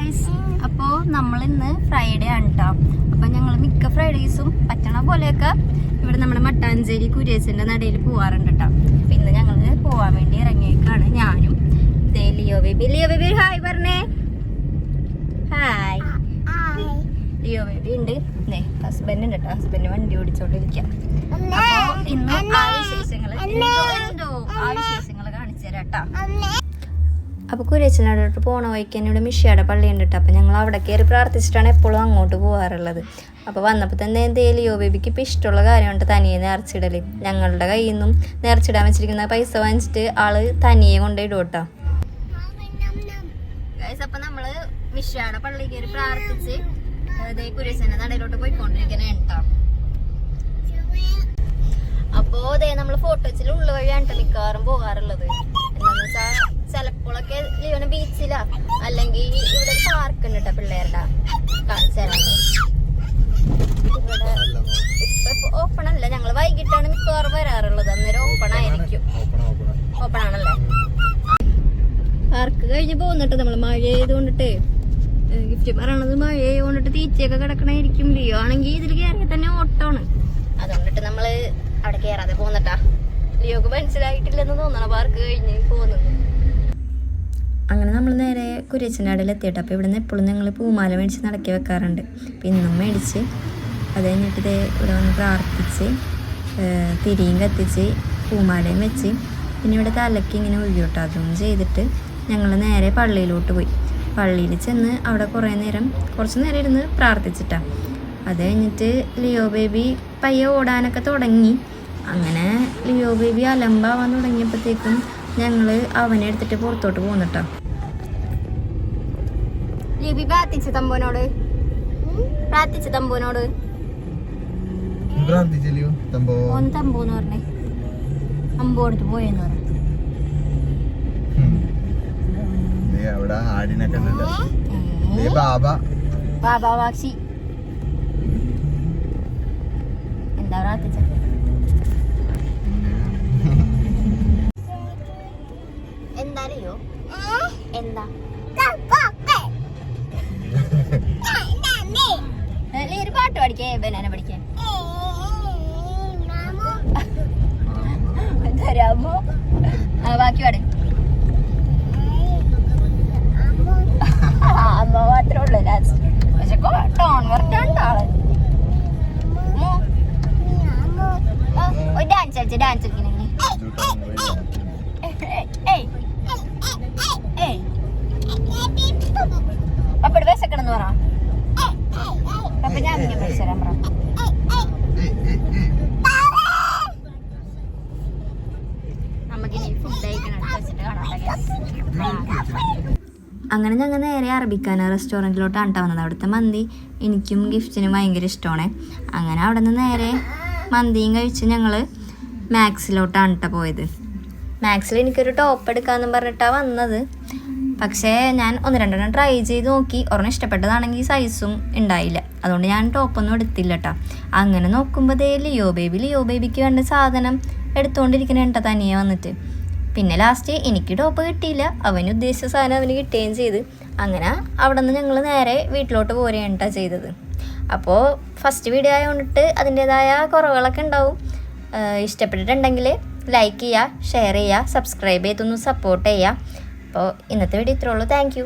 Guys, അപ്പോൾ നമ്മൾ ഇന്ന് ഫ്രൈഡേ ആണ് കേട്ടോ. അപ്പം ഞങ്ങൾ മിക്ക ഫ്രൈഡേയ്സും പറ്റണ പോലെയൊക്കെ ഇവിടെ നമ്മുടെ മട്ടാഞ്ചേരി കുരിയച്ചൻ്റെ നടയിൽ പോവാറുണ്ട് കേട്ടോ. അപ്പം ഇന്ന് ഞങ്ങൾ പോവാൻ വേണ്ടി ഇറങ്ങിയേക്കാണ്. ഞാനും ലിയോ ബേബി ഹായ് പറഞ്ഞേ. ഹായ്. ലിയോ ബേബി ഉണ്ട്, ഹസ്ബൻഡ് ഉണ്ട് കേട്ടോ. ഹസ്ബൻഡ് വണ്ടി ഓടിച്ചോണ്ടിരിക്കാം. അപ്പോൾ ഇന്ന് ആ വിശേഷങ്ങൾ കാണിച്ചു തരാം കേട്ടോ. അപ്പോൾ കുരിയച്ചനോട്ട് പോണ വഴിക്ക് തന്നെ ഇവിടെ മിഷിയുടെ പള്ളി ഉണ്ട് കേട്ടോ. അപ്പോൾ ഞങ്ങൾ അവിടെ കയറി പ്രാർത്ഥിച്ചിട്ടാണ് എപ്പോഴും അങ്ങോട്ട് പോകാറുള്ളത്. അപ്പോൾ വന്നപ്പോൾ തന്നെ ലിയോ ബേബിക്ക് ഇപ്പോൾ ഇഷ്ടമുള്ള കാര്യമുണ്ട് തനിയെ നേർച്ചിടൽ. ഞങ്ങളുടെ കയ്യിൽ നിന്നും നേർച്ചിടാൻ വെച്ചിരിക്കുന്ന പൈസ വാങ്ങിച്ചിട്ട് ആള് തനിയെ കൊണ്ടിടും കേട്ടോ. അപ്പോൾ നമ്മൾ മിഷിയുടെ പള്ളി കയറി പ്രാർത്ഥിച്ച് കുരിയച്ചൻ്റെ നടയിലോട്ട് പോയിക്കൊണ്ടിരിക്കണേ കേട്ടോ. അപ്പോൾ നമ്മൾ ഫോട്ടോ വെച്ചിൽ ഉള്ള വഴിയാണ് മിക്കവാറും പോകാറുള്ളത്. എന്താണെന്ന് വെച്ചാൽ ചിലപ്പോഴൊക്കെ ലിയോന ബീച്ചിലാ അല്ലെങ്കിൽ ഇവിടെ പാർക്ക് ഉണ്ട് കേട്ടോ പിള്ളേരുടെ കാണിച്ചു തരാൻ. ഇവിടെ ഇപ്പൊ ഓപ്പൺ അല്ല, ഞങ്ങൾ വൈകിട്ടാണ് മിക്കവാറും വരാറുള്ളത്. അന്നേരം ഓപ്പൺ ആയിരിക്കും. ഓപ്പൺ ആണല്ലേ. പാർക്ക് കഴിഞ്ഞ് പോകുന്നിട്ട് നമ്മൾ മഴ ചെയ്തുകൊണ്ടിട്ട് ഗിഫ്റ്റ് പറയണത് മഴ ചെയ്തുകൊണ്ടിട്ട് തീറ്റയൊക്കെ കിടക്കണായിരിക്കും. ലിയോ ആണെങ്കിൽ ഇതിൽ കയറിയാൽ തന്നെ ഓട്ടമാണ്. അതുകൊണ്ടിട്ട് നമ്മള് അവിടെ കയറാതെ പോന്നിട്ടാ. ലിയോക്ക് മനസ്സിലായിട്ടില്ലെന്ന് തോന്നണ പാർക്ക് കഴിഞ്ഞ് പോകുന്നത്. അങ്ങനെ നമ്മൾ നേരെ കുരിയച്ചൻ്റെ അടയിൽ എത്തിയിട്ട്. അപ്പോൾ ഇവിടെ നിന്ന് എപ്പോഴും ഞങ്ങൾ പൂമാല മേടിച്ച് നടക്കി വെക്കാറുണ്ട്. അപ്പോൾ ഇന്നും മേടിച്ച് അത് കഴിഞ്ഞിട്ട് ഇവിടെ വന്ന് പ്രാർത്ഥിച്ച് തിരിയും കത്തിച്ച് പൂമാലയും വെച്ച് പിന്നെ ഇവിടെ തലയ്ക്ക് ഇങ്ങനെ ഒഴിയോട്ടോ. അതും ചെയ്തിട്ട് ഞങ്ങൾ നേരെ പള്ളിയിലോട്ട് പോയി. പള്ളിയിൽ ചെന്ന് അവിടെ കുറച്ച് നേരം ഇരുന്ന് പ്രാർത്ഥിച്ചിട്ടാണ്. അത് കഴിഞ്ഞിട്ട് ലിയോ ബേബി പയ്യെ ഓടാനൊക്കെ തുടങ്ങി. അങ്ങനെ ലിയോ ബേബി അലമ്പാവാൻ തുടങ്ങിയപ്പോഴത്തേക്കും ഞങ്ങൾ അവനെ എടുത്തിട്ട് പുറത്തോട്ട് പോകുന്നിട്ടോ. ലിബി പ്രാർത്ഥിച്ചു തമ്പോനോട് തമ്പോന്ന് പറഞ്ഞേ. അമ്പോ എടുത്ത് പോയെന്ന് പറഞ്ഞു. ബാബാവാക്ഷി എന്താ പ്രാർത്ഥിച്ച? എന്താ എന്താ ഒരു പാട്ട് പഠിക്കേ, ബനാന പഠിക്കാൻ തരാമോ? ബാക്കി പാട്. അമ്മ മാത്രമേ ഉള്ളൂ ലാസ്റ്റ്. പക്ഷെ ടോൺ വർക്കാണ് ആള്. ഡാൻസ് കളിച്ച ഡാൻസ് കളിക്കണേ. പപ്പട് വിശക്കണെന്ന് പറ. പപ്പ ഞാൻ വിളിച്ചരാൻ പറ. നമുക്കിനി ഫുഡ് കഴിക്കണം. അങ്ങനെ ഞങ്ങൾ നേരെ അറബിക്കാന റെസ്റ്റോറൻറ്റിലോട്ടാണ് വന്നത്. അവിടുത്തെ മന്തി എനിക്കും ഗിഫ്റ്റിനും ഭയങ്കര ഇഷ്ടമാണ്. അങ്ങനെ അവിടെ നിന്ന് നേരെ മന്തിയും കഴിച്ച് ഞങ്ങൾ മാക്സിലോട്ടാണ് കേട്ടോ പോയത്. മാക്സിൽ എനിക്കൊരു ടോപ്പ് എടുക്കാമെന്ന് പറഞ്ഞിട്ടാണ് വന്നത്. പക്ഷേ ഞാൻ 1-2 ട്രൈ ചെയ്ത് നോക്കി. ഒരെണ്ണം ഇഷ്ടപ്പെട്ടതാണെങ്കിൽ സൈസും ഉണ്ടായില്ല. അതുകൊണ്ട് ഞാൻ ടോപ്പൊന്നും എടുത്തില്ല കേട്ടോ. അങ്ങനെ നോക്കുമ്പോൾ ലിയോ ബേബിക്ക് വേണ്ട സാധനം എടുത്തുകൊണ്ടിരിക്കണ കേട്ടോ തനിയെ വന്നിട്ട്. പിന്നെ ലാസ്റ്റ് എനിക്ക് ടോപ്പ് കിട്ടിയില്ല. അവന് ഉദ്ദേശിച്ച സാധനം അവന് കിട്ടുകയും ചെയ്ത്. അങ്ങനെ അവിടെ നിന്ന് ഞങ്ങൾ നേരെ വീട്ടിലോട്ട് പോരുകയാണ് കേട്ടോ ചെയ്തത്. അപ്പോൾ ഫസ്റ്റ് വീഡിയോ ആയതുകൊണ്ടിട്ട് അതിൻ്റേതായ കുറവുകളൊക്കെ ഉണ്ടാവും. ഇഷ്ടപ്പെട്ടിട്ടുണ്ടെങ്കിൽ ലൈക്ക് ചെയ്യുക, ഷെയർ ചെയ്യുക, സബ്സ്ക്രൈബ് ചെയ്തൊന്ന് സപ്പോർട്ട് ചെയ്യുക. അപ്പോൾ ഇന്നത്തെ വീഡിയോ ഇത്രേ ഉള്ളൂ. Thank you.